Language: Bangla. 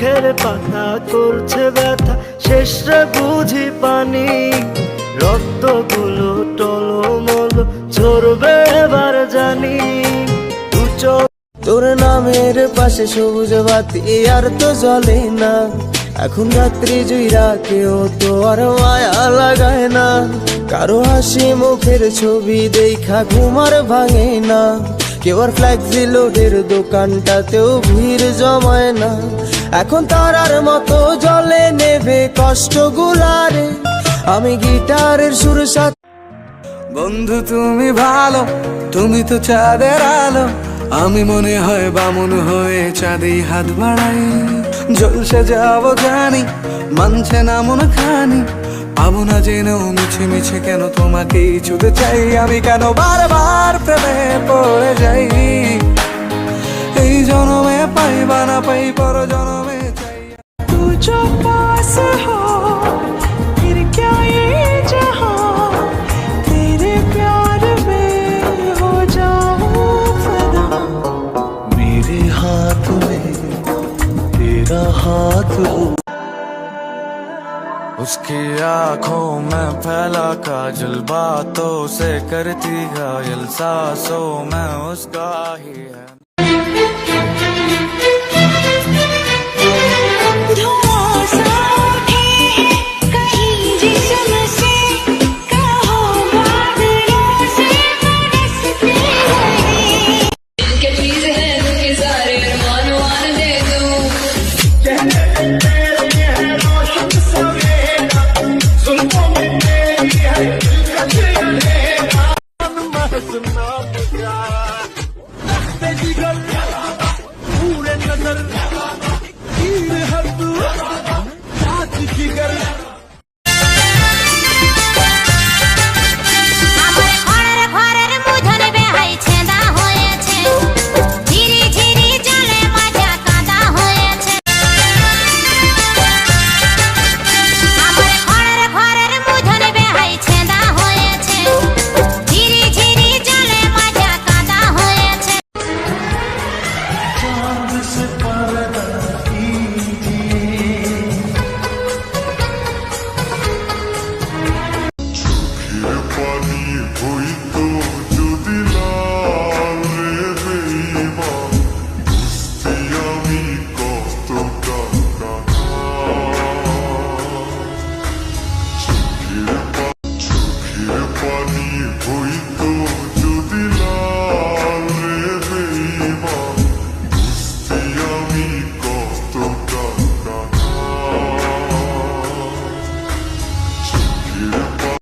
চোখের পাতা করছে ব্যথা, শেষরে বুঝি পানি। রক্তগুলো টলমল ঝরবে এবার জানি। তোর নামের পাশে সবুজ বাতি আর তো জ্বলে না, এখন রাত্রি জুইরা কেউ তো আর মায়া লাগায় না। কারো হাসি মুখের ছবি দেখা ঘুমার ভাঙে না, কেউ আর ফ্ল্যাক্সি লোডের দোকানটাতেও ভিড় জমায় না। এখন তারার মতো জলে নেবে কষ্টগুলারে, আমি গিটারের সুর সাথে। বন্ধু তুমি ভালো, তুমি তো চাঁদের আলো, আমি মনে হয় বামুন হয়ে চাঁদে হাত বাড়াই। জলসে যাবো জানি, মানছে না মন খানি, পাবো না জেনেও মিছে মিছে কেন তোমাকেই ছুতে চাই। আমি কেন বারবার প্রেমে পড়ে যাই, এই জনমে পাই বা না পাই পর জনমে চাই। तू जो पास हो फिर क्या ये जहां, तेरे प्यार में हो जाऊं फिदा। मेरे हाथ में तेरा हाथ हो, उसकी आंखों में फैला काजल, बातों से करती घायल, सांसों में उसका ही है। पूरे नजर